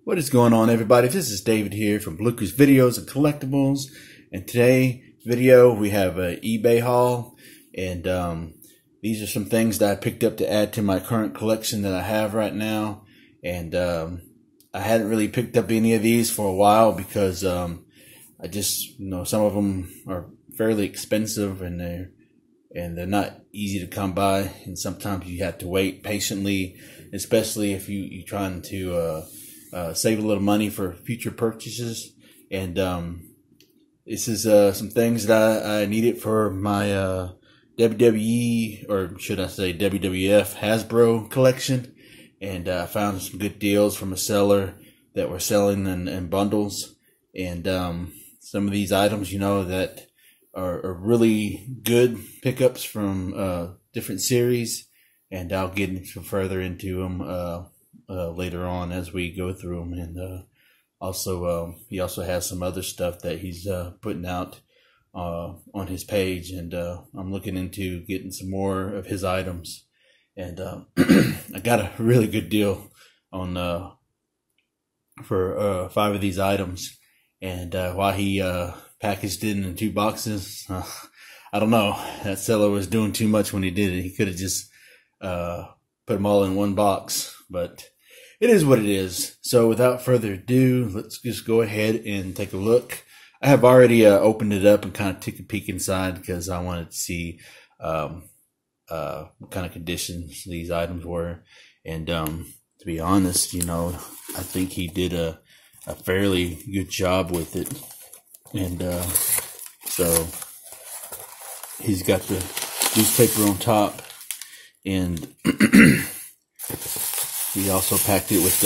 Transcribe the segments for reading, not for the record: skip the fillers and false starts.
What is going on, everybody? This is David here from Lucas Videos and Collectibles, and today video we have an eBay haul, and these are some things that I picked up to add to my current collection that I have right now. And I hadn't really picked up any of these for a while because I just, some of them are fairly expensive and they're not easy to come by, and sometimes you have to wait patiently, especially if you're trying to save a little money for future purchases. And this is some things that I needed for my WWE, or should I say WWF Hasbro collection. And I found some good deals from a seller that were selling in bundles. And some of these items, that are really good pickups from different series. And I'll get further into them later on as we go through them. And he also has some other stuff that he's putting out on his page, and I'm looking into getting some more of his items. And I got a really good deal on for 5 of these items. And while he packaged it in 2 boxes, I don't know, that seller was doing too much when he did it. He could have just put them all in 1 box, but it is what it is. So without further ado, let's just go ahead and take a look. I have already opened it up and kind of took a peek inside because I wanted to see what kind of conditions these items were. And to be honest, I think he did a fairly good job with it. And so he's got the newspaper on top, and he also packed it with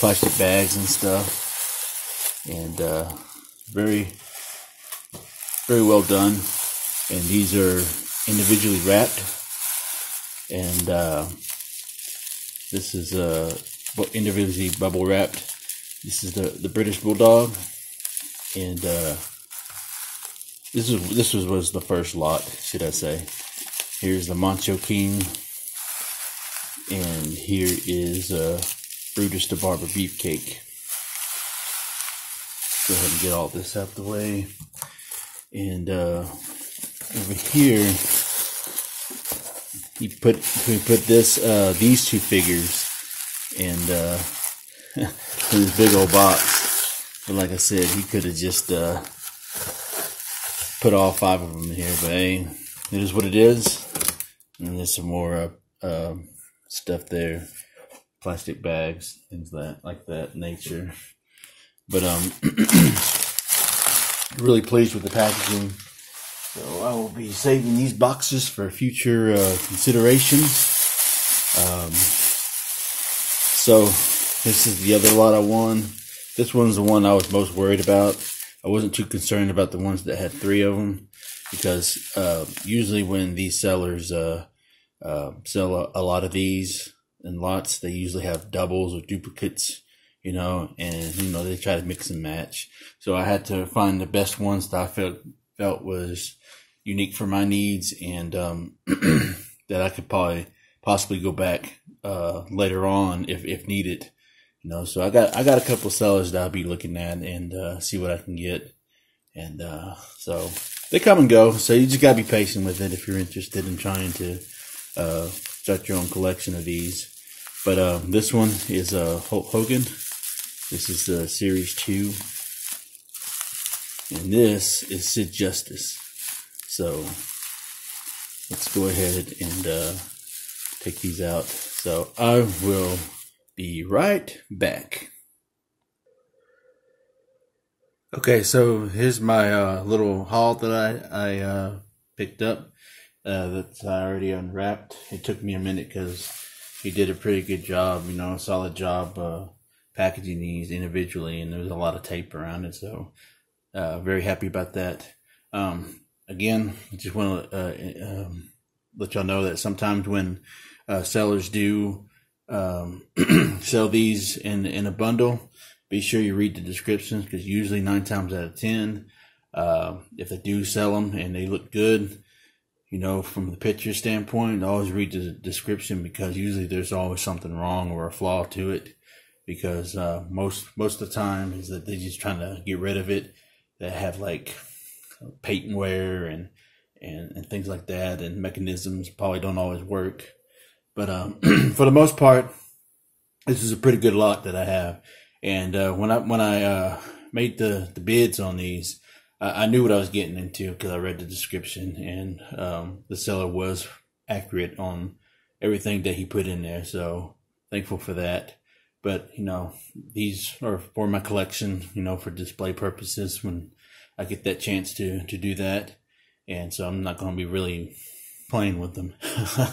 plastic bags and stuff, and very, very well done. And these are individually wrapped, and this is individually bubble wrapped. This is the British Bulldog, and this was the first lot, should I say. Here's the Macho King. And here is Brutus the Barber Beefcake. Go ahead and get all this out the way. And over here, we put these 2 figures and in this big old box. But like I said, he could have just put all 5 of them in here. But hey, it is what it is. And there's some more stuff there, plastic bags, things like that nature. But really pleased with the packaging. So I will be saving these boxes for future considerations. So this is the other lot I won. This one's the one I was most worried about. I wasn't too concerned about the ones that had 3 of them, because usually when these sellers sell a lot of these in lots, they usually have doubles or duplicates, and they try to mix and match. So I had to find the best ones that I felt was unique for my needs, and that I could possibly go back later on if needed. So I got a couple sellers that I'll be looking at and see what I can get. And so they come and go, so you just gotta be patient with it if you're interested in trying to start your own collection of these. But this one is Hulk Hogan. This is the Series 2. And this is Sid Justice. So let's go ahead and take these out. So I will be right back. Okay, so here's my little haul that I picked up. That I already unwrapped. It took me a minute because he did a pretty good job, solid job packaging these individually, and there was a lot of tape around it, so very happy about that. Again, I just want to let y'all know that sometimes when sellers do sell these in a bundle, be sure you read the descriptions, because usually 9 times out of 10, if they do sell them and they look good, from the picture standpoint, always read the description, because usually there's always something wrong or a flaw to it. because most of the time is that they're just trying to get rid of it. They have like patent wear and things like that, and mechanisms probably don't always work. But for the most part, this is a pretty good lot that I have. And when I made the bids on these, I knew what I was getting into because I read the description, and the seller was accurate on everything that he put in there. So thankful for that. But, you know, these are for my collection, you know, for display purposes when I get that chance to do that. And so I'm not going to be really playing with them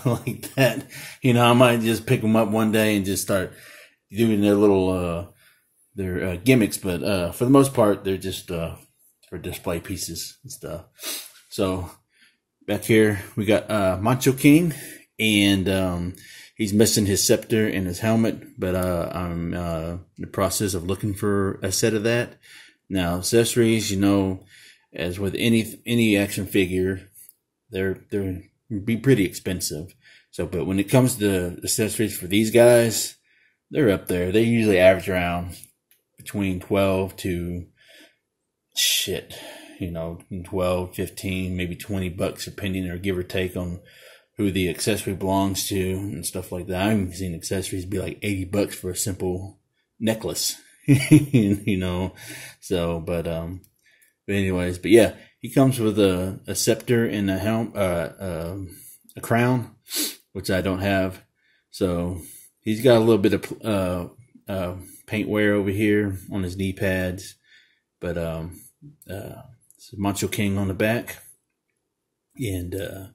like that. You know, I might just pick them up one day and just start doing their little, their gimmicks. But for the most part, they're just for display pieces and stuff. So back here, we got Macho King, and he's missing his scepter and his helmet, but I'm in the process of looking for a set of that. Now, accessories, you know, as with any action figure, they're be pretty expensive. So, but when it comes to accessories for these guys, they're up there. They usually average around between 12 to you know, 12, 15, maybe $20, depending or give or take on who the accessory belongs to and stuff like that. I've seen accessories be like $80 for a simple necklace, you know. So, but anyways, but yeah, he comes with a scepter and a helm, a crown, which I don't have. So he's got a little bit of paint wear over here on his knee pads, but it's Macho King on the back, and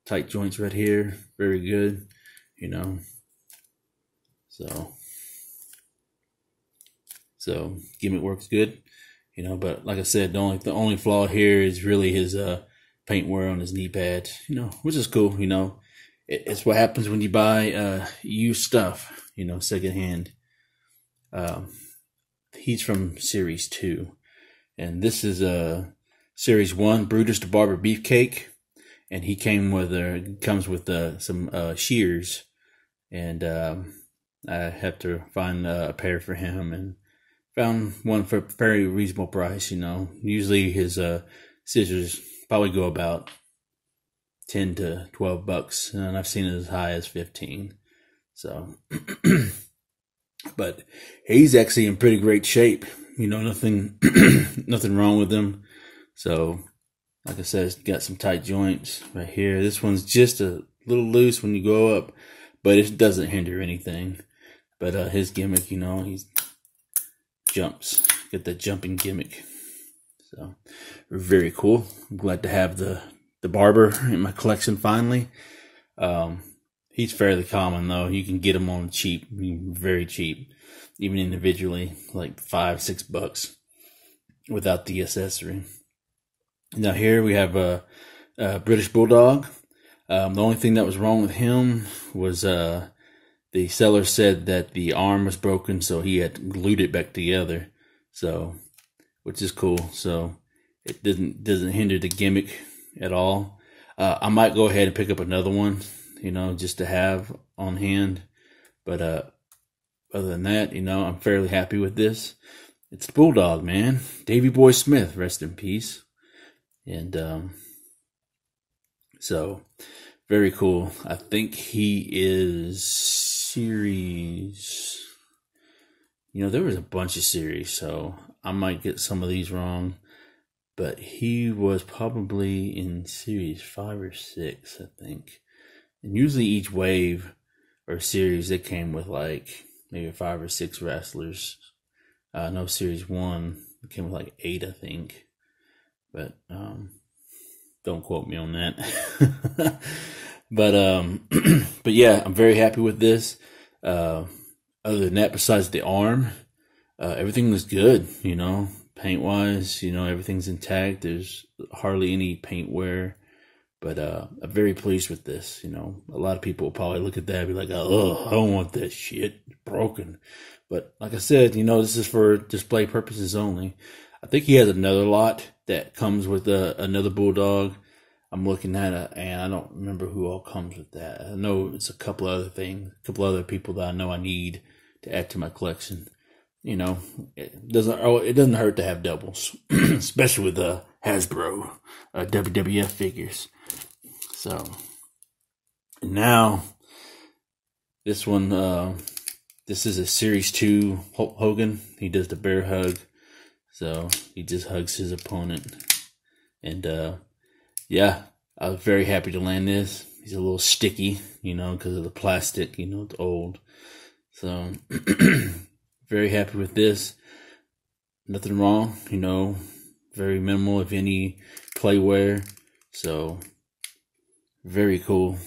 tight joints right here, very good, you know. So gimmick works good, you know. But like I said, the only flaw here is really his paint wear on his knee pads, you know, which is cool, you know. It's what happens when you buy used stuff, you know, secondhand. He's from Series 2, and this is Series 1, Brutus the Barber Beefcake. And he comes with some shears, and I have to find a pair for him, and found one for a very reasonable price. You know, usually his scissors probably go about $10 to $12, and I've seen it as high as 15. So, but he's actually in pretty great shape. You know, nothing wrong with him. So, like I said, it's got some tight joints right here. This one's just a little loose when you go up, but it doesn't hinder anything. But his gimmick, you know, he jumps. Got the jumping gimmick. So, very cool. I'm glad to have the Barber in my collection finally. He's fairly common, though. You can get him on cheap, very cheap, even individually, like $5-6 without the accessory. Now here we have a British Bulldog. The only thing that was wrong with him was the seller said that the arm was broken, so he had glued it back together. So, which is cool. So it doesn't hinder the gimmick at all. I might go ahead and pick up another one, you know, just to have on hand. But other than that, you know, I'm fairly happy with this. It's the Bulldog, man. Davy Boy Smith, rest in peace. And so very cool. I think he is series, you know, there was a bunch of series, so I might get some of these wrong, but he was probably in series 5 or 6, I think. And usually each wave or series, they came with like maybe 5 or 6 wrestlers. I know series 1 came with like 8, I think. But don't quote me on that. But yeah, I'm very happy with this. Other than that, besides the arm, everything was good, you know, paint wise, you know, everything's intact. There's hardly any paint wear. But I'm very pleased with this, you know. A lot of people will probably look at that and be like, oh, I don't want that shit. It's broken. But like I said, you know, this is for display purposes only. I think he has another lot that comes with another Bulldog. I'm looking at it, and I don't remember who all comes with that. I know it's a couple other things, a couple other people that I know I need to add to my collection. You know, it doesn't hurt to have doubles, especially with Hasbro WWF figures. So now this one, this is a Series 2 Hulk Hogan. He does the bear hug, so he just hugs his opponent. And yeah, I was very happy to land this. He's a little sticky, you know, because of the plastic. You know, it's old. So very happy with this. Nothing wrong, you know. Very minimal, if any, play wear. So very cool.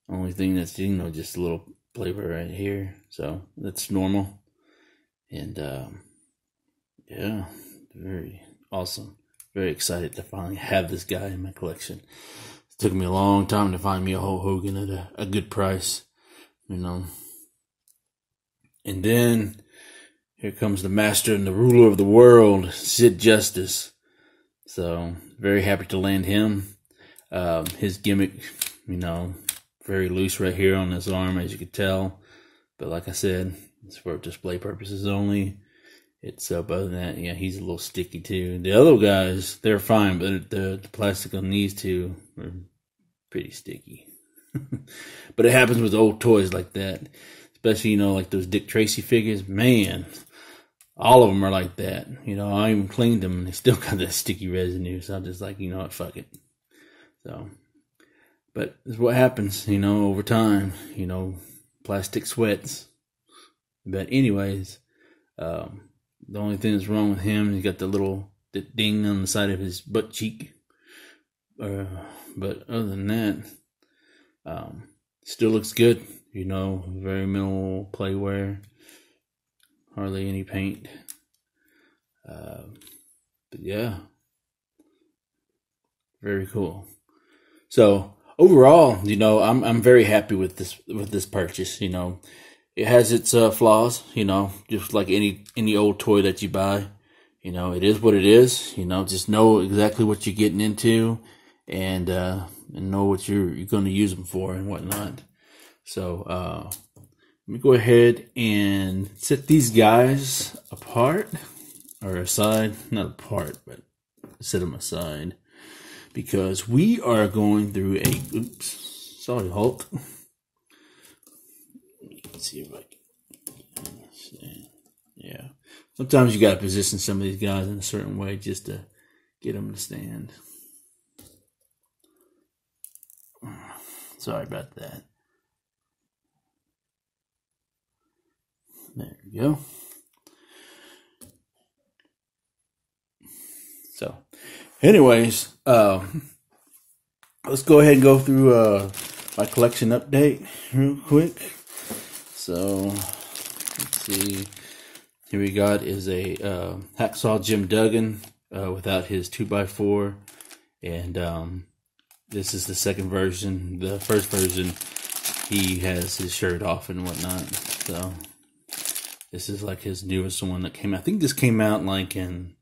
Only thing that's, you know, just a little play wear right here. So that's normal. And yeah, very awesome. Very excited to finally have this guy in my collection. It took me a long time to find me a Hulk Hogan at a good price, you know. And then here comes the master and the ruler of the world, Sid Justice. So very happy to land him. His gimmick, you know, very loose right here on his arm, as you can tell. But like I said, it's for display purposes only. It's other than that, yeah, he's a little sticky too. The other guys, they're fine, but the plastic on these two are pretty sticky. But it happens with old toys like that. Especially, you know, like those Dick Tracy figures. Man, all of them are like that. You know, I even cleaned them and they still got that sticky residue. So I'm just like, you know what, fuck it. So, but it's what happens, you know, over time. You know, plastic sweats. But anyways, the only thing that's wrong with him, he got the little ding on the side of his butt cheek. But other than that, still looks good. You know, very minimal play wear. Hardly any paint. But yeah, very cool. So overall, you know, I'm very happy with this purchase. You know, it has its flaws. You know, just like any old toy that you buy. You know, it is what it is. You know, just know exactly what you're getting into, and know what you're going to use them for and whatnot. So let me go ahead and set these guys apart, or aside, not apart, but set them aside, because we are going through sorry, Hulk. Let's see if I can understand. Yeah, sometimes you got to position some of these guys in a certain way just to get them to stand. Sorry about that. There we go. So, anyways, let's go ahead and go through my collection update real quick. So, let's see. Here we got is a Hacksaw Jim Duggan without his 2x4, and this is the second version. The first version, he has his shirt off and whatnot. So this is like his newest one that came out. I think this came out like in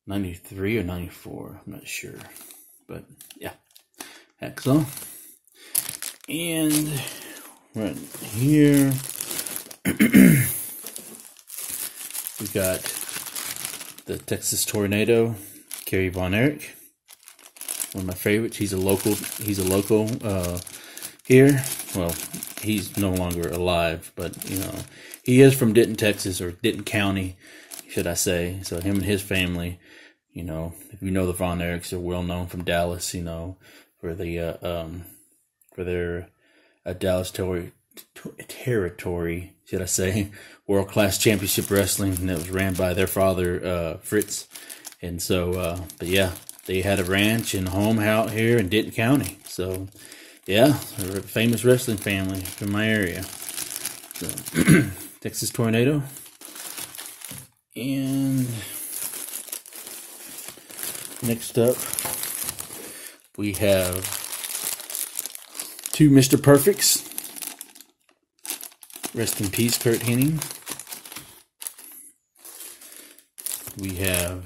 93 or 94. I'm not sure. But yeah, Hacksaw. And right here, we got the Texas Tornado, Kerry Von Erich. One of my favorites. He's a local here. Well, he's no longer alive, but you know, he is from Denton, Texas, or Denton County, should I say. So him and his family, you know, if you know the Von Erichs, are well known from Dallas, you know, for their Dallas territory, should I say, World Class Championship Wrestling that was ran by their father, Fritz. And so, but yeah, they had a ranch and home out here in Denton County. So, yeah, they're a famous wrestling family from my area. So, Texas Tornado. And next up, we have two Mr. Perfects. Rest in peace, Kurt Hennig. We have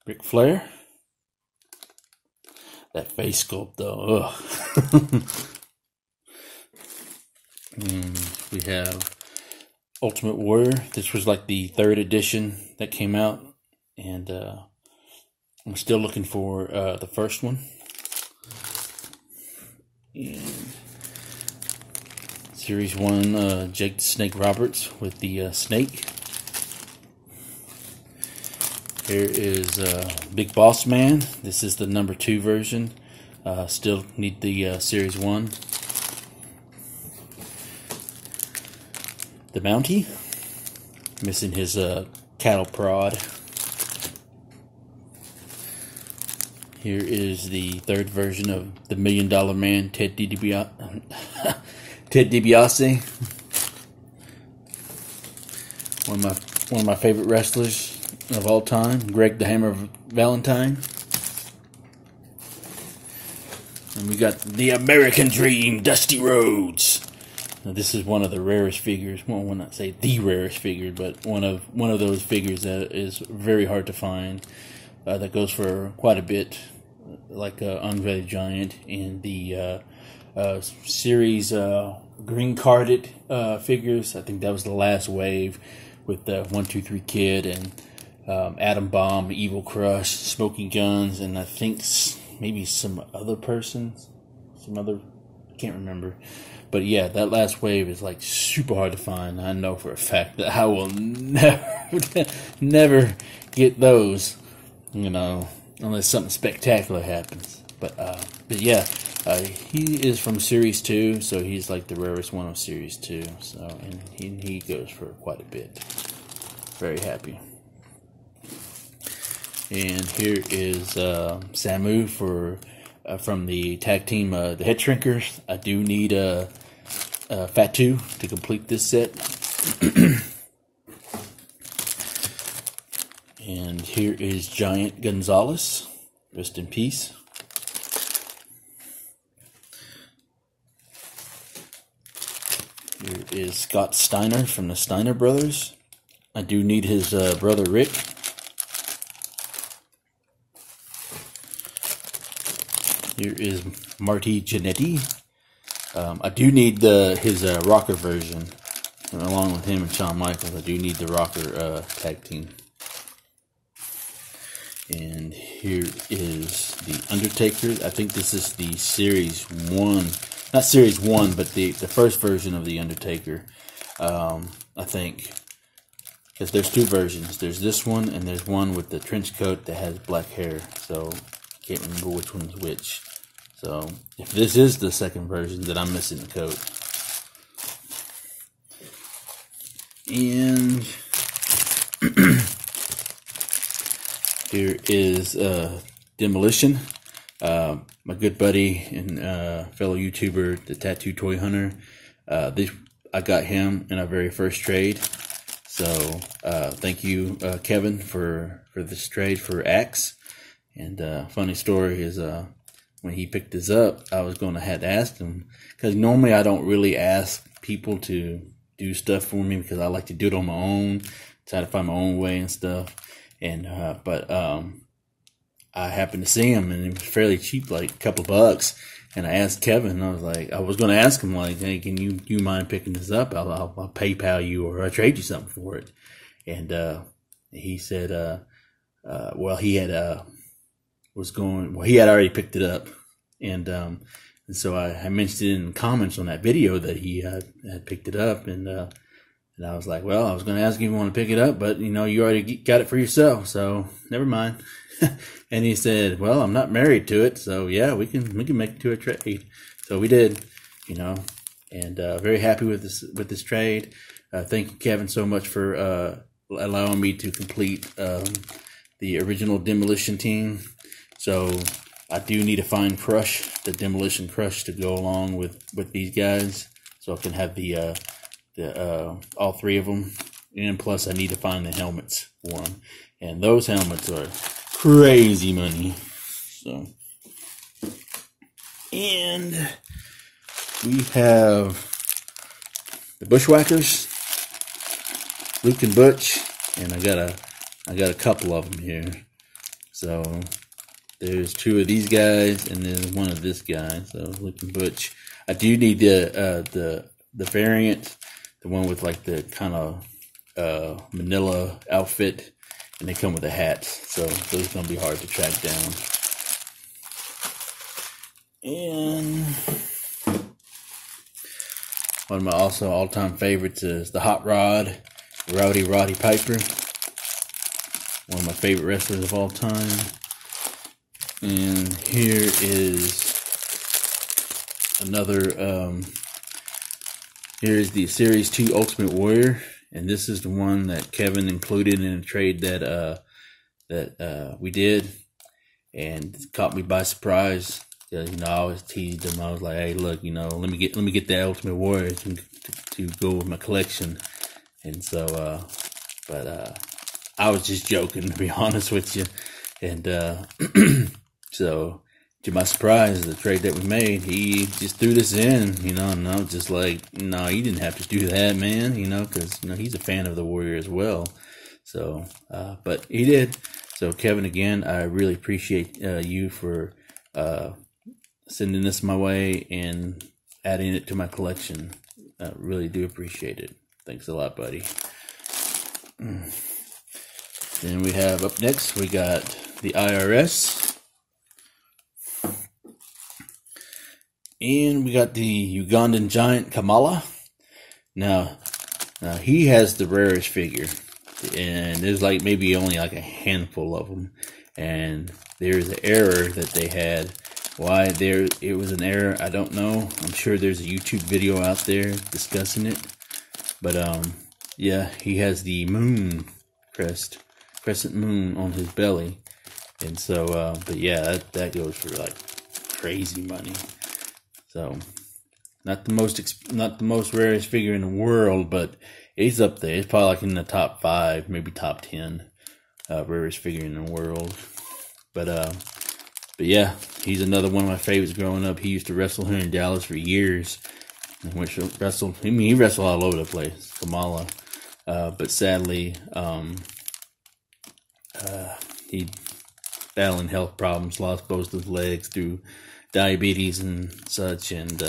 Ric Flair. That face sculpt, though. Ugh. And we have Ultimate Warrior. This was like the 3rd edition that came out, and I'm still looking for the first one. And Series 1, Jake the Snake Roberts with the snake. Here is Big Boss Man. This is the number 2 version. Still need the Series 1. The Mountie. Missing his cattle prod. Here is the 3rd version of the $1 Million Man, Ted DiBiase. One of my favorite wrestlers of all time, Greg the Hammer Valentine. And we got the American Dream, Dusty Rhodes. Now, this is one of the rarest figures. Well, I will not say the rarest figure, but one of those figures that is very hard to find. That goes for quite a bit, like Andre the Giant and the series green carded figures. I think that was the last wave with the 1, 2, 3 Kid and Atom Bomb, Evil Crush, Smoking Guns, and I think maybe some other persons, I can't remember. But yeah, that last wave is like super hard to find. I know for a fact that I will never get those, you know, unless something spectacular happens. But yeah, he is from Series 2, so he's like the rarest one of Series 2. So, and he goes for quite a bit. Very happy. And here is Samu from the tag team, the Head Shrinkers. I do need Fatu to complete this set. And here is Giant Gonzalez. Rest in peace. Here is Scott Steiner from the Steiner brothers. I do need his brother Rick. Here is Marty Jannetty. I do need his rocker version. And along with him and Shawn Michaels, I do need the rocker tag team. And here is the Undertaker. I think this is the Series 1. Not Series 1, but the first version of the Undertaker. I think. Because there's 2 versions. There's this one, and there's one with the trench coat that has black hair. So, can't remember which one's which. So, if this is the second version, then I'm missing the coat. And here is Demolition. My good buddy and fellow YouTuber, the Tattoo Toy Hunter. I got him in our very first trade. So, thank you, Kevin, for this trade for Axe. And funny story is when he picked this up, I was going to have to ask him, because normally I don't really ask people to do stuff for me because I like to do it on my own, try to find my own way and stuff. And but I happened to see him, and it was fairly cheap, like a couple bucks. And I asked Kevin, I was going to ask him, like, hey, can you mind picking this up? I'll PayPal you, or I'll trade you something for it. And he said, well, he had he had already picked it up, and so I mentioned it in comments on that video that he had picked it up, and I was like, well, I was going to ask you if you want to pick it up, but you know, you already got it for yourself, so never mind. And he said, well, I'm not married to it, so yeah, we can make it to a trade. So we did, you know, and very happy with this trade. Thank you, Kevin, so much for allowing me to complete the original Demolition team. So I do need to find Crush, the Demolition Crush, to go along with these guys, so I can have the all 3 of them. And plus, I need to find the helmets for them, and those helmets are crazy money. So, and we have the Bushwhackers, Luke and Butch, and I got a couple of them here. So there's 2 of these guys, and then one of this guy. So Luke and Butch. I do need the variant the one with like the kind of manila outfit, and they come with a hat, so those are gonna be hard to track down. And one of my also all-time favorites is the Hot Rod, Roddy Piper. One of my favorite wrestlers of all time. And here is another, here's the Series 2 Ultimate Warrior. And this is the one that Kevin included in a trade that we did. And it caught me by surprise. You know, I always teased him. I was like, hey, look, you know, let me get that Ultimate Warrior to go with my collection. And so, I was just joking, to be honest with you. And so, to my surprise, the trade that we made, he just threw this in, you know, and I was just like, no, you didn't have to do that, man, you know, because, you know, he's a fan of the Warrior as well. So, but he did. So, Kevin, again, I really appreciate you for sending this my way and adding it to my collection. I really do appreciate it. Thanks a lot, buddy. Then we have up next, we got the IRS. And we got the Ugandan giant Kamala. Now he has the rarest figure. And there's like maybe only like a handful of them. And there's an error that they had. Why it was an error, I don't know. I'm sure there's a YouTube video out there discussing it. But yeah, he has the moon crescent moon on his belly, and so but yeah, that goes for like crazy money. So not the most rarest figure in the world, but he's up there. He's probably like in the top 5, maybe top 10 rarest figure in the world. But yeah, he's another one of my favorites growing up. He used to wrestle here in Dallas for years. He wrestled all over the place, Kamala. But sadly, he battling health problems, lost both his legs through diabetes and such, and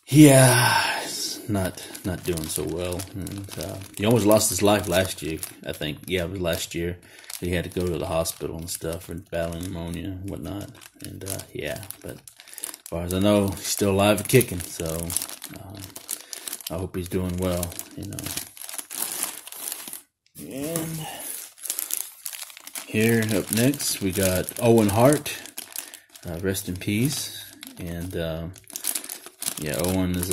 yeah, it's not doing so well. And he almost lost his life last year, I think. Yeah, it was last year. He had to go to the hospital and stuff for battling pneumonia and whatnot. And yeah, but as far as I know, he's still alive and kicking. So I hope he's doing well, you know. And here up next, we got Owen Hart. Rest in peace. And yeah, Owen is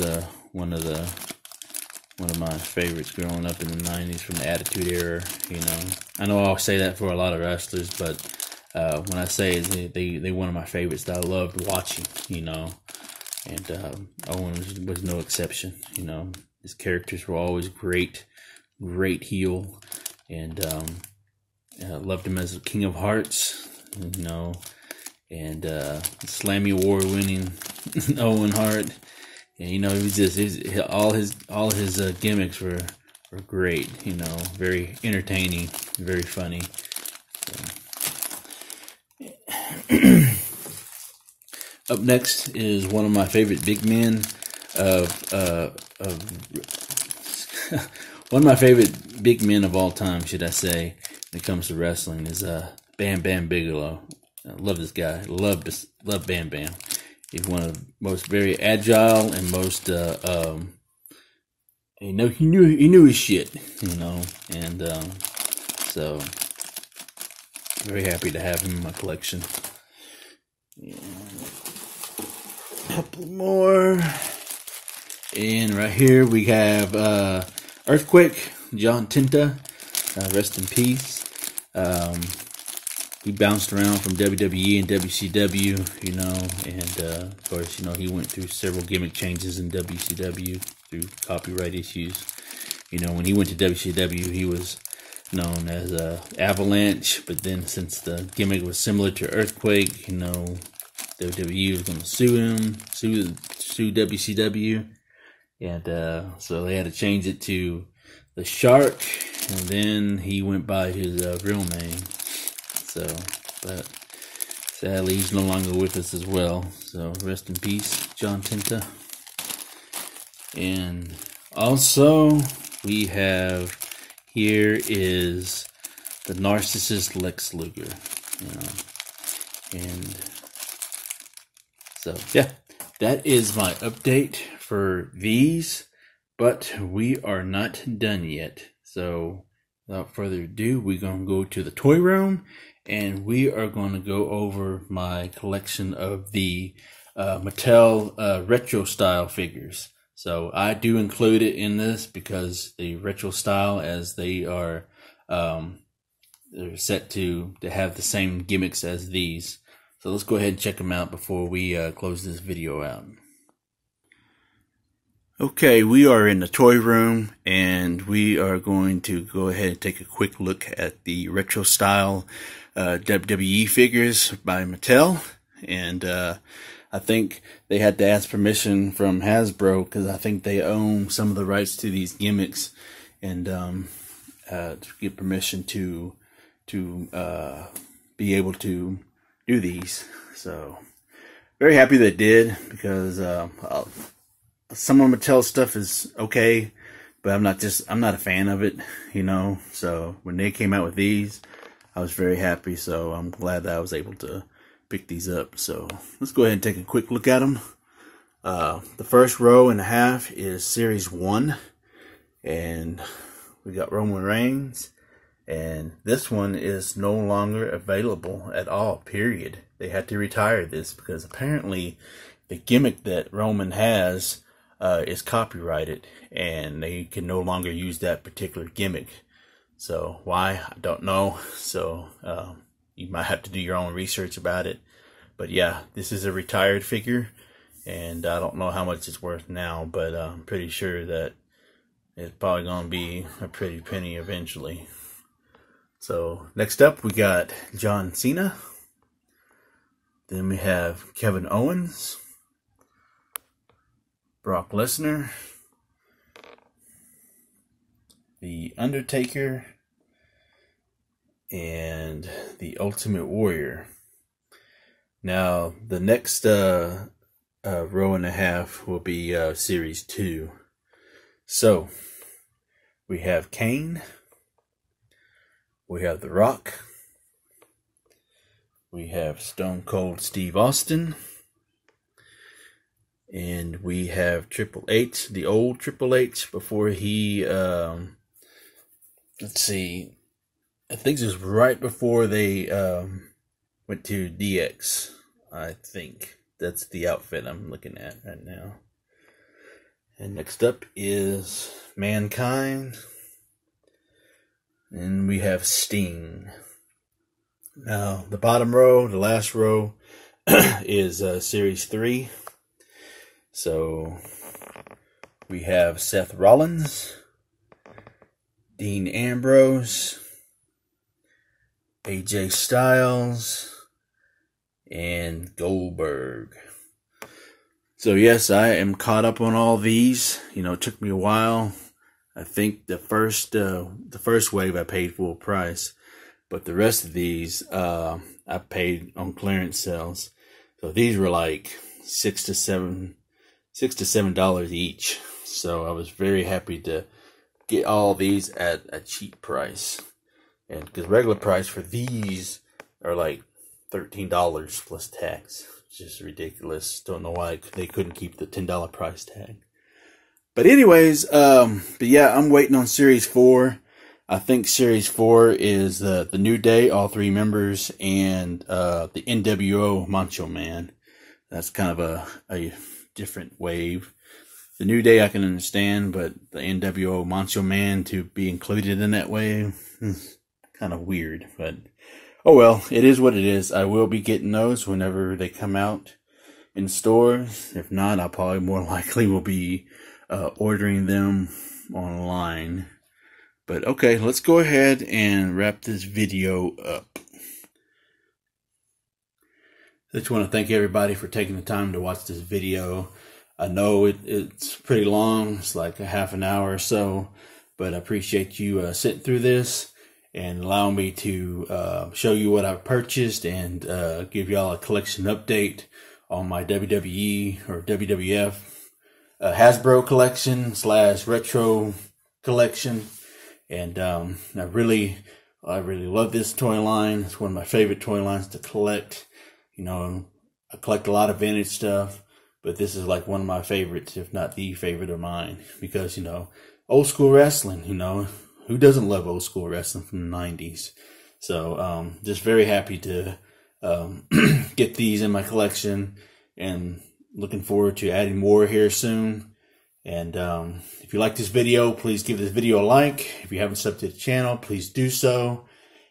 one of my favorites growing up in the 90s from the Attitude Era. You know, I know I'll say that for a lot of wrestlers, but when I say it, they one of my favorites that I loved watching. You know, and Owen was no exception. You know, his characters were always great heel, and I loved him as a King of Hearts. You know, and Slammy Award winning Owen Hart. And, you know, he was just all his gimmicks were great. You know, very entertaining, very funny. So. Up next is one of my favorite big men one of my favorite big men of all time, should I say, when it comes to wrestling, is Bam Bam Bigelow. I love this guy. Love Bam Bam. He's one of the most very agile and most he knew his shit, you know, and so very happy to have him in my collection. Yeah. Couple more, and right here we have Earthquake, John Tinta, rest in peace. He bounced around from WWE and WCW, you know, and of course, you know, he went through several gimmick changes in WCW through copyright issues. You know, when he went to WCW, he was known as Avalanche, but then since the gimmick was similar to Earthquake, you know, WWE was going to sue him, sue WCW, and so they had to change it to the Shark, and then he went by his real name. So, but sadly, he's no longer with us as well. So, rest in peace, John Tinta. And Also, we have here is the Narcissist Lex Luger. And so, yeah, that is my update for these. But we are not done yet. So, without further ado, we're going to go to the toy room. And we are going to go over my collection of the Mattel retro style figures. So I do include it in this because the retro style, as they are they're set to have the same gimmicks as these. So let's go ahead and check them out before we close this video out. Okay, we are in the toy room, and we are going to go ahead and take a quick look at the retro style WWE figures by Mattel. And I think they had to ask permission from Hasbro because I think they own some of the rights to these gimmicks, and to get permission to be able to do these. So very happy they did, because some of Mattel stuff is okay, but I'm not a fan of it, you know. So when they came out with these, I was very happy. So I'm glad that I was able to pick these up. So let's go ahead and take a quick look at them. The first row and a half is Series 1, and we got Roman Reigns, and this one is no longer available at all, period. They had to retire this because apparently the gimmick that Roman has is copyrighted, and they can no longer use that particular gimmick. So why, I don't know. So you might have to do your own research about it. But yeah, this is a retired figure, and I don't know how much it's worth now, but I'm pretty sure that it's probably going to be a pretty penny eventually. So next up, we got John Cena. Then we have Kevin Owens, Brock Lesnar, The Undertaker, and The Ultimate Warrior. Now, the next row and a half will be Series 2. So, we have Kane, we have The Rock, we have Stone Cold Steve Austin, and we have Triple H, the old Triple H, before he, let's see, I think this was right before they went to DX. I think that's the outfit I'm looking at right now. And next up is Mankind, and we have Sting. Now, the bottom row, the last row, is Series 3. So, we have Seth Rollins, Dean Ambrose, AJ Styles, and Goldberg. So yes, I am caught up on all these. You know, it took me a while. I think the first wave I paid full price, but the rest of these I paid on clearance sales. So these were like $6 to $7 each. So I was very happy to get all these at a cheap price. And because regular price for these are like $13 plus tax. It's just ridiculous. Don't know why they couldn't keep the $10 price tag. But anyways, but yeah, I'm waiting on Series 4. I think Series 4 is the New Day, all 3 members, and the NWO Macho Man. That's kind of a different wave. The New Day I can understand, but the NWO Macho Man to be included in that wave is kind of weird. But oh well, it is what it is. I will be getting those whenever they come out in stores. If not, I probably more likely will be ordering them online. But okay, let's go ahead and wrap this video up. I just want to thank everybody for taking the time to watch this video. I know it's pretty long. It's like a half an hour or so. But I appreciate you sitting through this and allowing me to show you what I've purchased and give y'all a collection update on my WWE or WWF Hasbro collection / retro collection, and I really love this toy line. It's one of my favorite toy lines to collect. You know, I collect a lot of vintage stuff, but this is like one of my favorites, if not the favorite of mine, because, you know, old school wrestling, you know, who doesn't love old school wrestling from the 90s? So, just very happy to get these in my collection, and looking forward to adding more here soon. And if you like this video, please give this video a like. If you haven't subbed to the channel, please do so,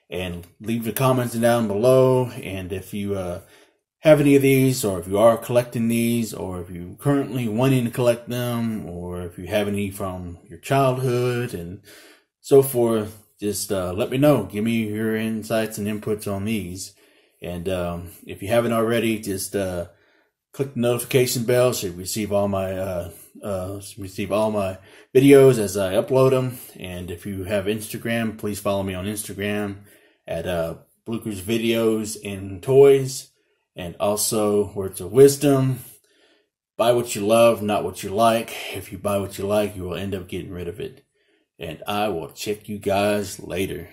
and leave the comments down below. And if you have any of these, or if you are collecting these, or if you currently wanting to collect them, or if you have any from your childhood and so forth, just let me know. Give me your insights and inputs on these. And if you haven't already, just click the notification bell so you receive all my videos as I upload them. And if you have Instagram, please follow me on Instagram at Blucher's Videos and Toys. And also, words of wisdom: buy what you love, not what you like. If you buy what you like, you will end up getting rid of it. And I will check you guys later.